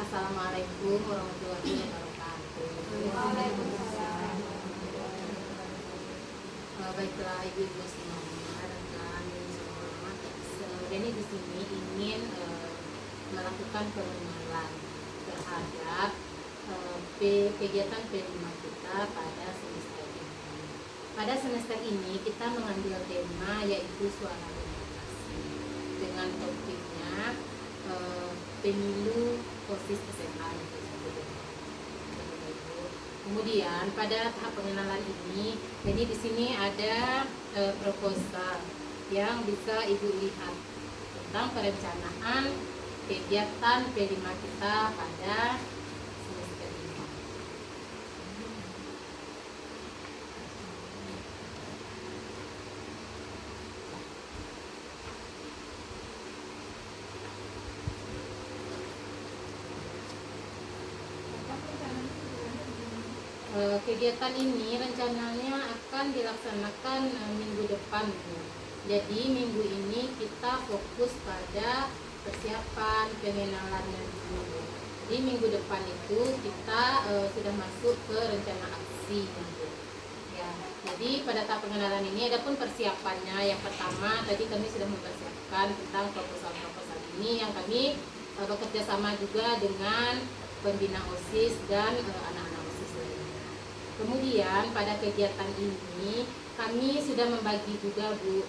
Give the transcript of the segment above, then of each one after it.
Assalamualaikum warahmatullahi wabarakatuh. Waalaikumsalam. Baiklah ibu-ibu semuanya dan kami semua, Deni di sini ingin melakukan pengenalan terhadap kegiatan P5 kita pada semester ini. Pada semester ini kita mengambil tema yaitu suara demokrasi dengan topiknya pemilu OSIS SMA. Kemudian pada tahap pengenalan ini, jadi di sini ada proposal yang bisa ibu lihat tentang perencanaan kegiatan P5 kita pada semester ini. Kegiatan ini rencananya akan dilaksanakan minggu depan, Bu. Jadi minggu ini kita fokus pada persiapan pengenalannya dulu. Di minggu depan itu kita sudah masuk ke rencana aksi, Bu. Ya, jadi pada tahap pengenalan ini ada pun persiapannya. Yang pertama tadi kami sudah mempersiapkan tentang proposal-proposal ini yang kami bekerja sama juga dengan pembina OSIS dan anak-anak OSIS lainnya. Kemudian pada kegiatan ini kami sudah membagi juga, Bu,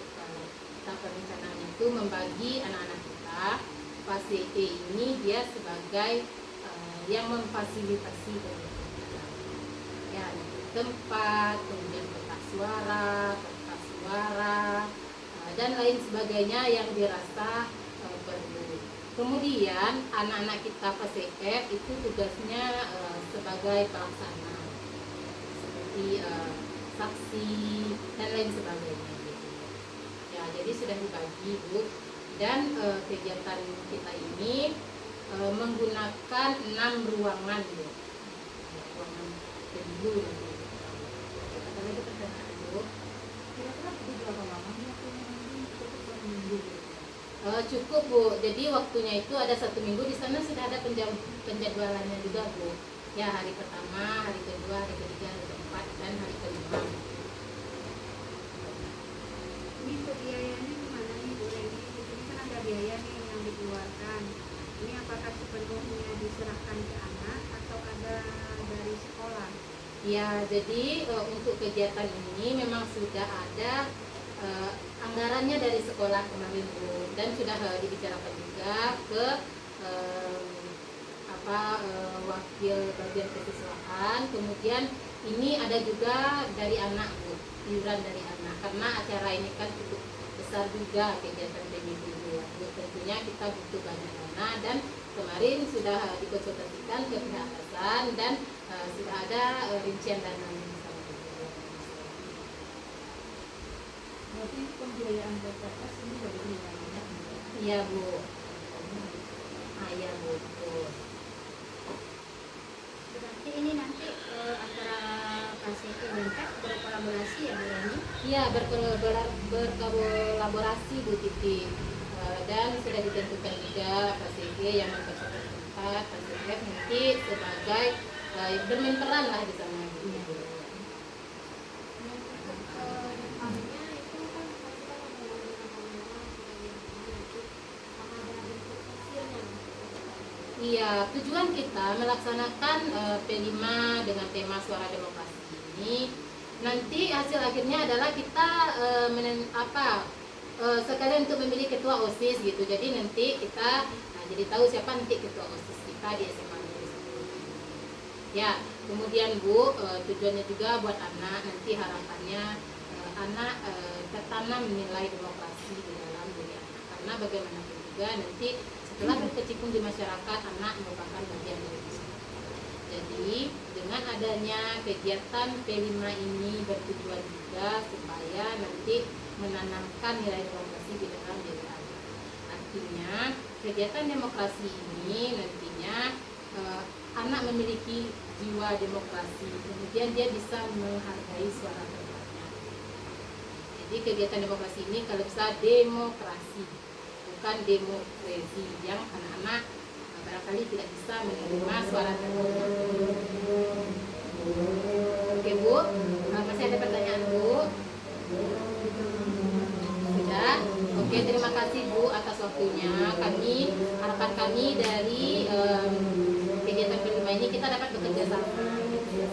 tahap perencanaan itu membagi anak-anak kita. Fase E ini dia sebagai yang memfasilitasi kegiatan kita. Ya, tempat, kemudian kertas suara, dan lain sebagainya yang dirasa perlu. Kemudian anak-anak kita fase F itu tugasnya sebagai pelaksana, seperti saksi dan lain sebagainya. Ya, jadi sudah dibagi, Bu. Dan kegiatan kita ini menggunakan 6 ruangan, Bu. Ruangan pemilu nanti. Kata lagi pertanyaan, Bu. Kira-kira berapa lama ya cukup minggu? Cukup, Bu. Jadi waktunya itu ada 1 minggu. Di sana sudah ada penjadwalannya juga, Bu. Ya, hari pertama, hari kedua, hari ketiga, hari keempat, dan hari kelima. Ini untuk biayanya gimana nih, Bu Reni? Di sini kan ada biaya nih yang dikeluarkan. Ini apakah sepenuhnya diserahkan ke anak atau ada dari sekolah? Ya, jadi untuk kegiatan ini memang sudah ada anggarannya dari sekolah kemarin, Bu, dan sudah dibicarakan juga ke wakil bagian kesiswaan. Kemudian ini ada juga dari anak, Bu, iuran dari anak, karena acara ini kan cukup besar juga kegiatan PBB, Bu. Tentunya kita butuh banyak dana, dan kemarin sudah dikonsultasikan ke pihak atasan dan sudah ada rincian dana yang sama. Berarti pembiayaan BPS ini dari wilayahnya? Iya, Bu. Iya, Bu. Betul. Berarti ini nanti antara KCP dan PES berkolaborasi ya, Bu Reni? Iya, berkolaborasi, Bu Titi. Dan sudah ditentukan juga KCG yang mempersiapkan tempat, KCG nanti sebagai bermain peran lah di sana, Bu. Iya, tujuan kita melaksanakan P5 dengan tema suara demokrasi ini, nanti hasil akhirnya adalah kita sekalian untuk memilih ketua OSIS gitu. Jadi nanti kita jadi tahu siapa nanti ketua OSIS kita di SMA Negeri 10. Ya, kemudian, Bu, tujuannya juga buat anak, nanti harapannya anak tertanam nilai demokrasi di dalam diri anak, karena bagaimanapun juga nanti setelah berkecimpung di masyarakat, anak merupakan bagian dari masyarakat. Jadi dengan adanya kegiatan P5 ini bertujuan juga supaya nanti menanamkan nilai demokrasi di dalam diri anak. Artinya kegiatan demokrasi ini nantinya anak memiliki jiwa demokrasi, kemudian dia bisa menghargai suara pendapatnya. Jadi kegiatan demokrasi ini kalau bisa demokrasi, bukan demokrasi yang anak-anak barangkali tidak bisa menerima suara terbanyak. Oke Bu, masih ada pertanyaan Bu? Sudah? Oke, terima kasih Bu atas waktunya. Harapan kami dari kegiatan kelima ini kita dapat bekerja sama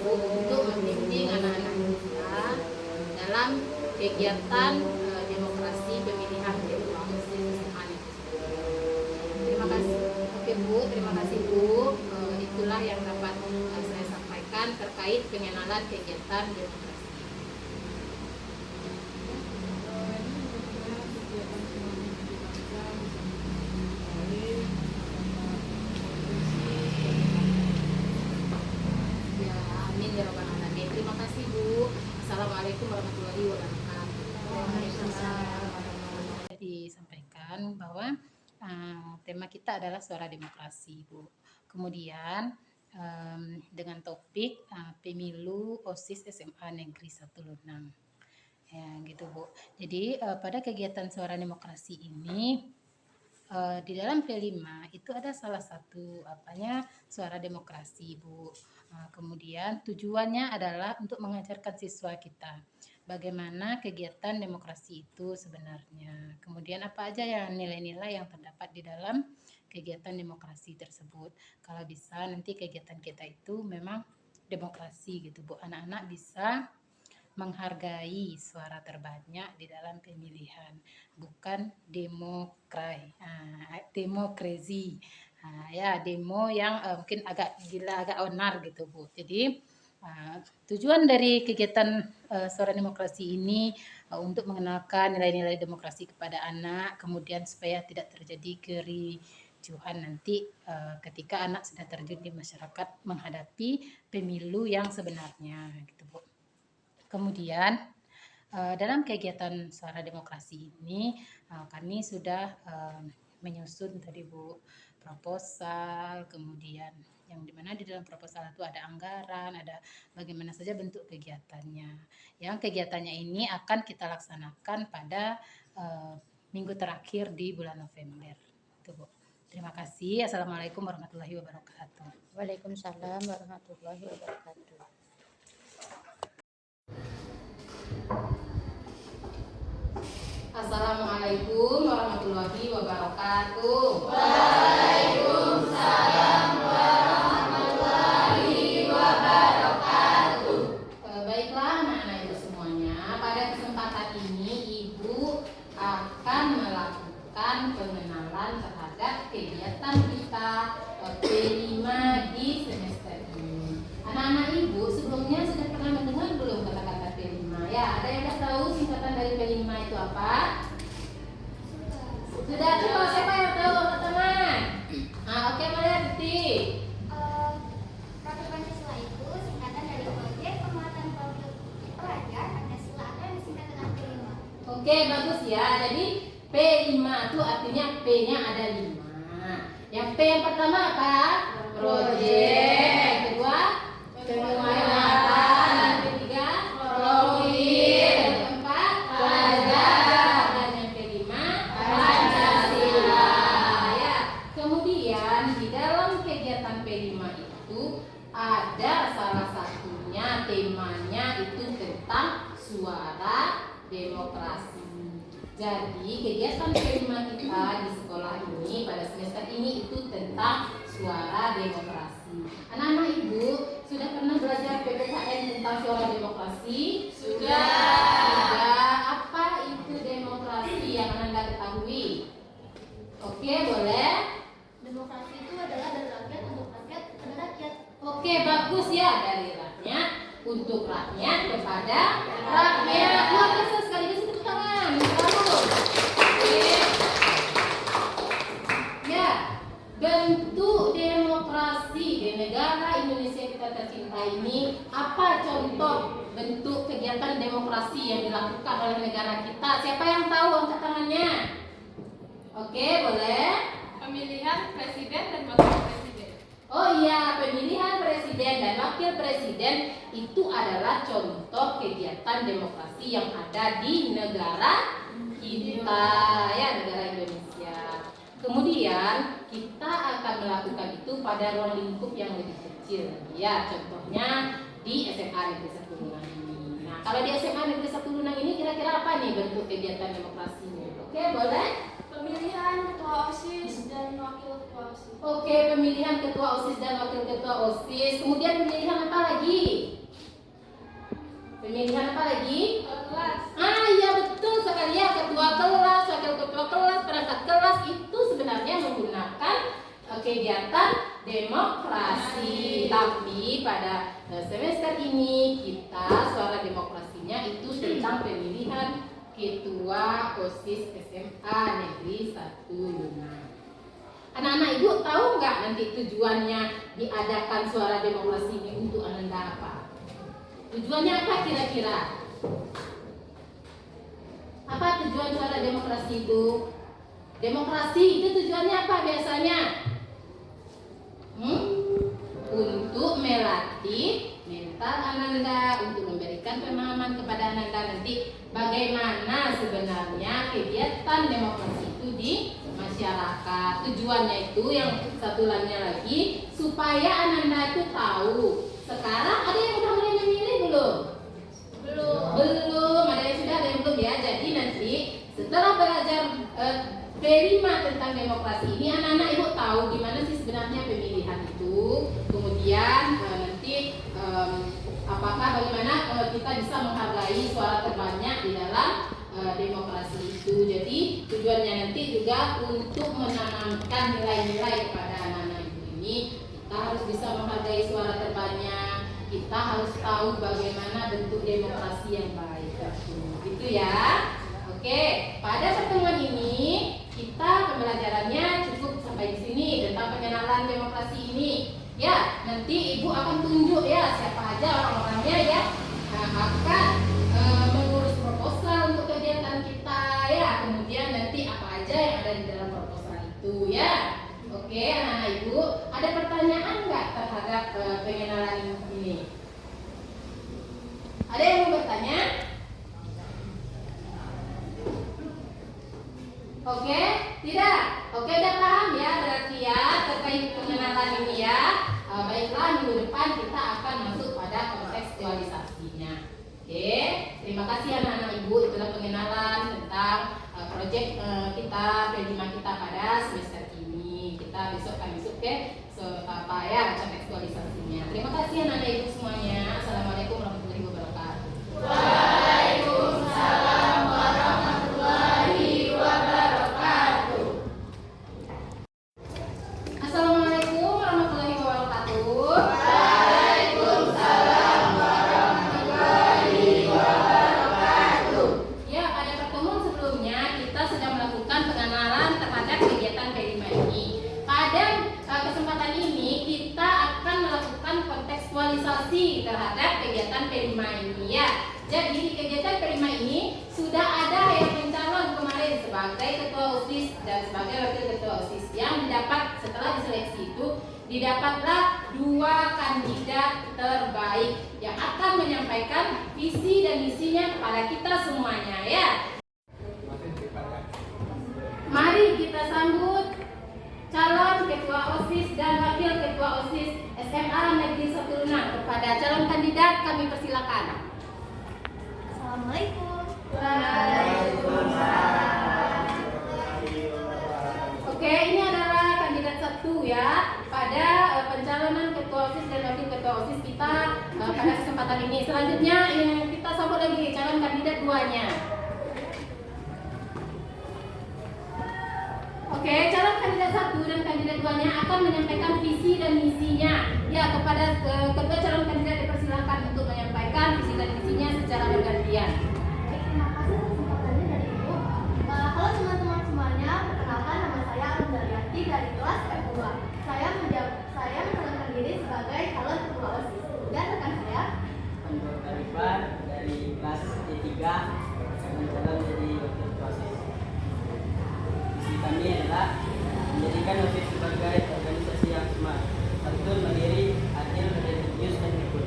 Bu untuk membimbing anak-anak kita dalam kegiatan demokrasi pemilihan ketua OSIS SMA. Terima kasih. Oke Bu, terima kasih Bu. Itulah yang dapat saya sampaikan terkait pengenalan kegiatan demokrasi. Ya, amin ya rabbal alamin. Terima kasih Bu. Assalamualaikum warahmatullahi wabarakatuh. Disampaikan bahwa tema kita adalah suara demokrasi, Bu. Kemudian dengan topik pemilu OSIS SMA Negeri 1 Lunang. Ya, gitu, Bu. Jadi pada kegiatan suara demokrasi ini di dalam P5 itu ada salah satu suara demokrasi, Bu. Kemudian tujuannya adalah untuk mengajarkan siswa kita bagaimana kegiatan demokrasi itu sebenarnya. Kemudian apa aja yang nilai-nilai yang terdapat di dalam kegiatan demokrasi tersebut. Kalau bisa nanti kegiatan kita itu memang demokrasi gitu, Bu. Anak-anak bisa menghargai suara terbanyak di dalam pemilihan, bukan demokrasi. Ya, demo yang mungkin agak gila, agak onar gitu, Bu. Jadi tujuan dari kegiatan suara demokrasi ini untuk mengenalkan nilai-nilai demokrasi kepada anak, kemudian supaya tidak terjadi kericuhan nanti ketika anak sudah terjun di masyarakat menghadapi pemilu yang sebenarnya, gitu, Bu. Kemudian dalam kegiatan suara demokrasi ini kami sudah menyusun tadi Bu proposal, kemudian yang dimana di dalam proposal itu ada anggaran, ada bagaimana saja bentuk kegiatannya. Yang kegiatannya ini akan kita laksanakan pada minggu terakhir di bulan November. Itu, Bu. Terima kasih. Assalamualaikum warahmatullahi wabarakatuh. Waalaikumsalam warahmatullahi wabarakatuh. Assalamualaikum warahmatullahi wabarakatuh. Waalaikumsalam warahmatullahi wabarakatuh. Baiklah anak-anak Ibu semuanya, pada kesempatan ini Ibu akan melakukan pengenalan terhadap kegiatan kita P5 di semester ini. Anak-anak Ibu sebelumnya sudah pernah mendengar belum kata-kata P5? Ya, ada yang sudah tahu singkatan dari P5 itu apa? Sudah, coba siapa yang tahu teman-teman? Oke, boleh Titi. Kartu Pancasila itu singkatan dari Proyek Penguatan Pelajar Pancasila atau disingkat dengan P5. Oke, bagus ya. Jadi P5 itu artinya P-nya ada 5. Yang P yang pertama apa? Project. Kedua, penguatan. Yang ketiga, profil. Yang keempat, pelajar. Dan yang kelima, Pancasila. Ya. Kemudian di dalam kegiatan P5 itu ada salah satunya temanya itu tentang suara demokrasi. Jadi kegiatan P5 kita di sekolah ini pada semester ini itu tentang suara demokrasi. Anak-anak Ibu sudah pernah belajar PPKN tentang suara demokrasi? Sudah. Apa itu demokrasi yang Anda ketahui? Oke, boleh? Demokrasi itu adalah dari rakyat untuk rakyat kepada rakyat. Oke, bagus ya, dari rakyat untuk rakyat kepada rakyat. Luar biasa sekali, kasih tepuk tangan. Bagus. Oke. Ya, bentuk demokrasi di negara Indonesia kita tercinta ini, apa contoh bentuk kegiatan demokrasi yang dilakukan oleh negara kita? Siapa yang tahu, angkat tangannya? Oke, boleh? Pemilihan presiden dan wakil presiden. Oh iya, pemilihan presiden dan wakil presiden itu adalah contoh kegiatan demokrasi yang ada di negara kita, ya, negara Indonesia. Kemudian kita kita akan melakukan itu pada ruang lingkup yang lebih kecil. Ya, contohnya di SMA Negeri 1 Lunang ini. Nah, kalau di SMA Negeri 1 Lunang ini kira-kira apa nih bentuk kegiatan demokrasinya? Oke, boleh? Pemilihan ketua OSIS dan wakil ketua OSIS. Oke, pemilihan ketua OSIS dan wakil ketua OSIS. Kemudian pemilihan apa lagi? Pemilihan apa lagi? Kelas. Ah, iya betul sekali ya, ketua kelas, wakil ketua kelas, perangkat kelas itu sebenarnya menggunakan kegiatan demokrasi. Tapi pada semester ini kita suara demokrasinya itu tentang pemilihan ketua OSIS SMA Negeri 1 Lunang. Anak-anak ibu tahu nggak nanti tujuannya diadakan suara demokrasi ini untuk Ananda apa? Tujuannya apa kira-kira? Apa tujuan suara demokrasi itu? Demokrasi itu tujuannya apa biasanya? Untuk melatih mental Ananda, untuk memberikan pemahaman kepada Ananda nanti bagaimana sebenarnya kegiatan demokrasi itu di masyarakat. Tujuannya itu yang satu lainnya lagi supaya Ananda itu tahu. Sekarang ada yang udah mulai memilih belum? Belum. Ada yang sudah, ada yang belum ya. Jadi nanti setelah belajar prima tentang demokrasi ini, anak-anak ibu tahu gimana sih sebenarnya pemilihan itu. Kemudian nanti apakah bagaimana kita bisa menghargai suara terbanyak di dalam demokrasi itu. Jadi tujuannya nanti juga untuk menanamkan nilai-nilai kepada anak-anak ibu ini. Kita harus bisa menghargai suara terbanyak. Kita harus tahu bagaimana bentuk demokrasi yang baik. Gitu ya. Oke, pada pertemuan ini kita pembelajarannya cukup sampai di sini tentang pengenalan demokrasi ini. Ya, nanti ibu akan tunjuk ya siapa aja orang-orangnya ya. Akan mengurus proposal untuk kegiatan kita ya. Kemudian nanti apa aja yang ada di dalam proposal itu ya. Oke, anak-anak ibu, ada pertanyaan nggak terhadap pengenalan ini? Ada yang mau bertanya? Oke, tidak? Oke, udah paham ya berarti ya terkait pengenalan ini ya. Baiklah, minggu depan kita akan masuk pada kontekstualisasinya. Oke, terima kasih anak-anak ibu. Itulah pengenalan tentang proyek kita, prima kita pada semester ini. Kita besok akan masuk ke kontekstualisasinya. Terima kasih anak-anak ibu semuanya. Assalamualaikum warahmatullahi wabarakatuh. Waalaikumsalam warahmatullahi wabarakatuh. Assalamualaikum warahmatullahi wabarakatuh. Waalaikumsalam warahmatullahi wabarakatuh. Ya, pada pertemuan sebelumnya kita sudah melakukan pengenalan terhadap kegiatan prima ini. Pada kesempatan ini kita akan melakukan kontekstualisasi terhadap kegiatan prima ini ya. Jadi di kegiatan prima ini sudah ada yang mencalon kemarin sebagai ketua OSIS dan sebagai wakil ketua OSIS. Yang didapat setelah diseleksi itu didapatlah 2 kandidat terbaik yang akan menyampaikan visi dan misinya kepada kita semuanya ya. Mari kita sambut calon ketua OSIS dan wakil ketua OSIS SMA Negeri 1 Lunang. Kepada calon kandidat kami persilakan. Assalamualaikum. Oke, ini adalah kandidat 1 ya pada pencalonan ketua OSIS dan wakil ketua OSIS kita pada kesempatan ini. Selanjutnya kita sambut lagi calon kandidat 2-nya. Oke, calon kandidat 1 dan kandidat 2-nya akan menyampaikan visi dan misinya. Ya, kepada kedua calon kandidat dipersilakan untuk menyampaikan visi dan misinya secara bergantian. Baik, terima kasih atas kesempatannya dari Ibu. Halo teman-teman semuanya, perkenalkan nama saya Arundaliati dari kelas F2. Saya mencalonkan diri sebagai calon ketua OSIS. Dan rekan saya, Menurut Arifan dari kelas D3 mencalon menjadi wakil ketua OSIS. Misi kami adalah menjadikan OSIS sebagai organisasi yang smart, santun, mandiri, adil, religius, dan ikut.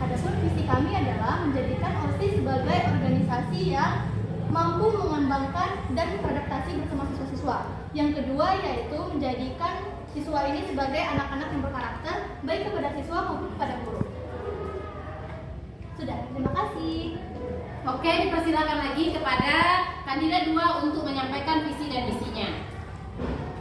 adapun visi kami adalah menjadikan OSIS sebagai organisasi yang mampu mengembangkan dan beradaptasi bersama siswa-siswa. Yang kedua yaitu menjadikan siswa ini sebagai anak-anak yang berkarakter baik kepada siswa maupun kepada guru. Sudah, terima kasih. Oke, dipersilakan lagi kepada kandidat 2 untuk menyampaikan visi dan misinya.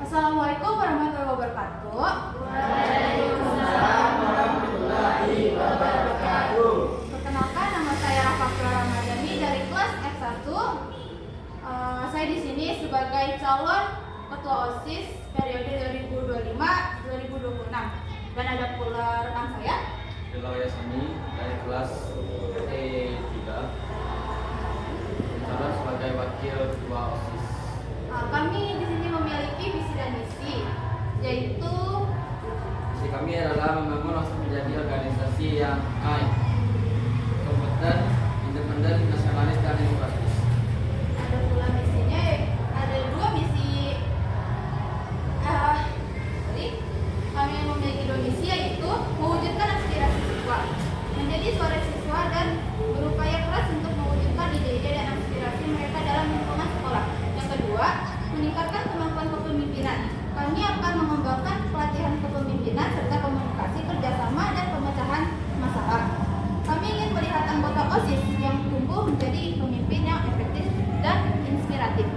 Assalamualaikum warahmatullahi wabarakatuh. Waalaikumsalam warahmatullahi wabarakatuh. Perkenalkan, nama saya Rafafla Ramadhani dari kelas F1. Saya di sini sebagai calon ketua OSIS periode 2025-2026. Dan ada pula rekan saya, Deloya Sani dari kelas E3, calon sebagai wakil ketua OSIS. kami di sini memiliki visi dan misi, yaitu Misi kami adalah membangun OSIS menjadi organisasi yang baik, kompeten, independen, nasionalis, dan demokratis. ada pula misinya, ada 2 misi. Kami memiliki 2 misi, yaitu mewujudkan aspirasi siswa, menjadi suara siswa, dan berupaya keras untuk mewujudkan ide-ide dan aspirasi mereka dalam lingkungan sekolah. Yang kedua, meningkatkan kemampuan kepemimpinan. Kami akan mengembangkan pelatihan kepemimpinan serta komunikasi, kerjasama, dan pemecahan masalah. Kami ingin melihat anggota OSIS yang tumbuh menjadi pemimpin yang efektif dan inspiratif.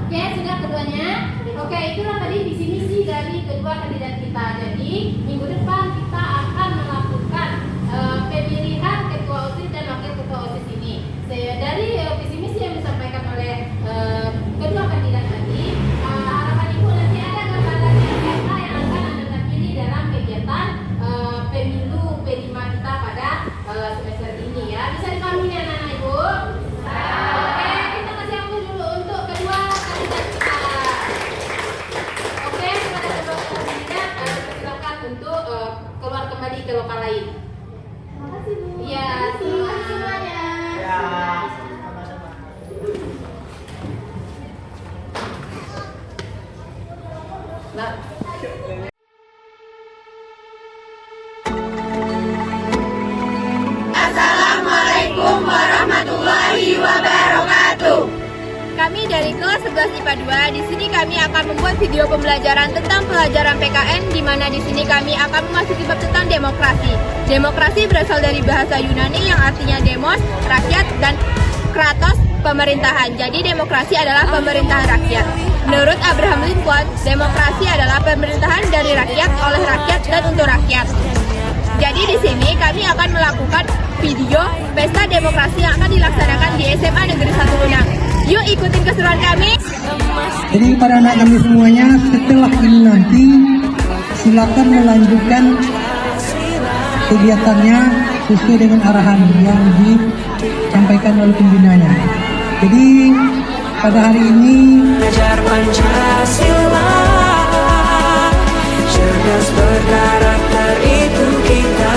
Oke, sudah keduanya. Oke, itulah tadi visi misi dari kedua kandidat kita. Jadi minggu depan kita akan melakukan pemilihan ketua OSIS dan wakil ketua OSIS ini. Dari visi misi yang disampaikan oleh kedua kandidat tadi, harapan ibu nanti ada gambarannya siapa yang akan anda pilih dalam kegiatan pemilu P5 kita pada semester ini ya. Bisa dipahami anak-anak ibu? Oke, kita kasih waktu dulu untuk kedua kandidat kita. Oke, kepada kedua kandidat silakan untuk keluar kembali ke lokal lain. Terima kasih, Bu. Iya, Terima kasih semuanya. Nah, Assalamualaikum warahmatullahi wabarakatuh. Kami dari kelas 11 IPA 2, di sini kami akan membuat video pembelajaran tentang pelajaran PKN, di mana di sini kami akan memasuki bab tentang demokrasi. Demokrasi berasal dari bahasa Yunani yang artinya demos, rakyat, dan kratos, pemerintahan. Jadi demokrasi adalah pemerintahan rakyat. Menurut Abraham Lincoln, demokrasi adalah pemerintahan dari rakyat, oleh rakyat, dan untuk rakyat. Jadi di sini kami akan melakukan video pesta demokrasi yang akan dilaksanakan di SMA Negeri 1 Unang. Yuk ikutin keseruan kami. Jadi para anak kami semuanya, setelah ini nanti silakan melanjutkan kegiatannya sesuai dengan arahan yang disampaikan oleh pembinanya. Jadi pada hari ini Belajar Pancasila, cerdas berkarakter itu kita.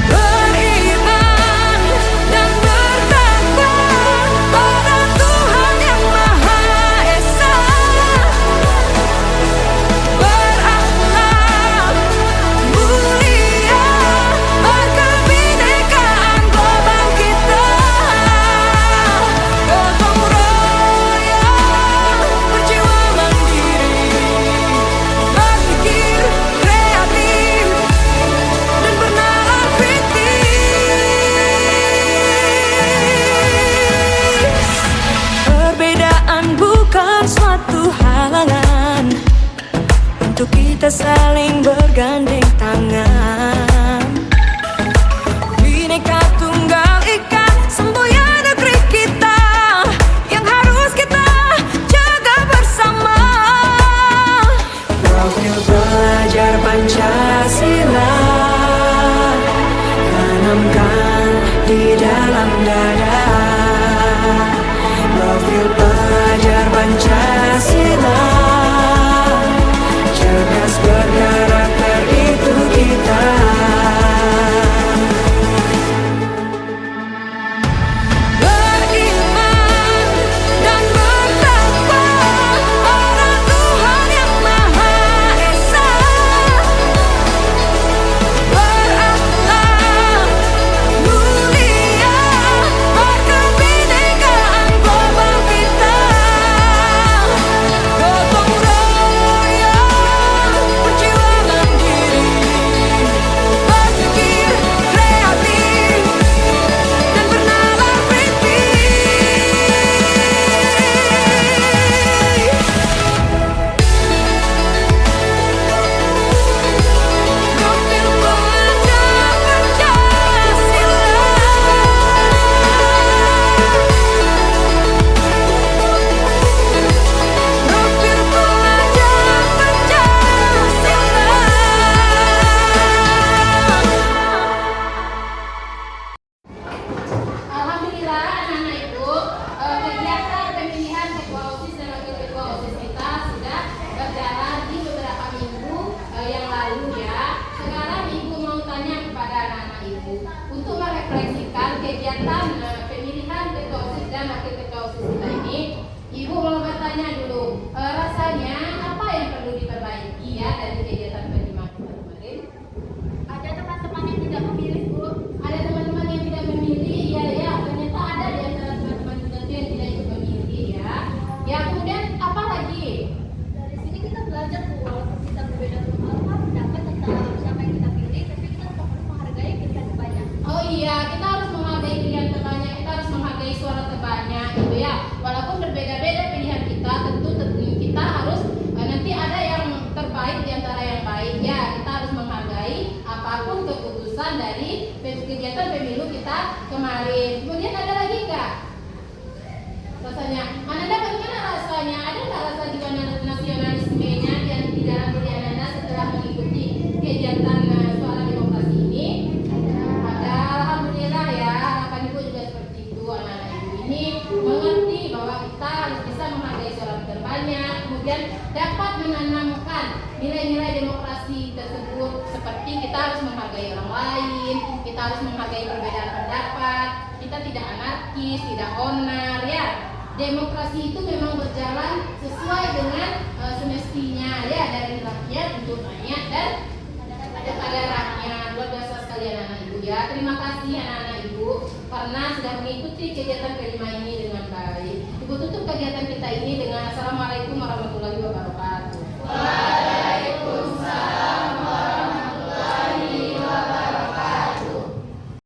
Beriman dan bertakwa pada Tuhan yang Maha Esa. Berakhlak mulia, berkebinekaan global kita. Gotong royong, berjiwa mandiri, berpikir kreatif, dan bernalar kritis. Perbedaan bukan suatu halangan untuk kita saling bergandeng tangan. Bineka Tunggal Ika, semboyan negeri kita yang harus kita jaga bersama. Profil belajar Pancasila tanamkan di dalam dada. Profil pelajar Pancasila, cerdas berkarakter banyak, kemudian dapat menanamkan nilai-nilai demokrasi tersebut, seperti kita harus menghargai orang lain, kita harus menghargai perbedaan pendapat, kita tidak anarkis, tidak onar, ya. Demokrasi itu memang berjalan sesuai dengan semestinya, ya, dari rakyat untuk rakyat dan pada rakyat. Luar biasa sekalian anak ibu, ya. Terima kasih anak-anak ibu karena sudah mengikuti kegiatan kelima ini dengan baik. Ibu tutup kegiatan kita ini dengan Assalamualaikum warahmatullahi wabarakatuh.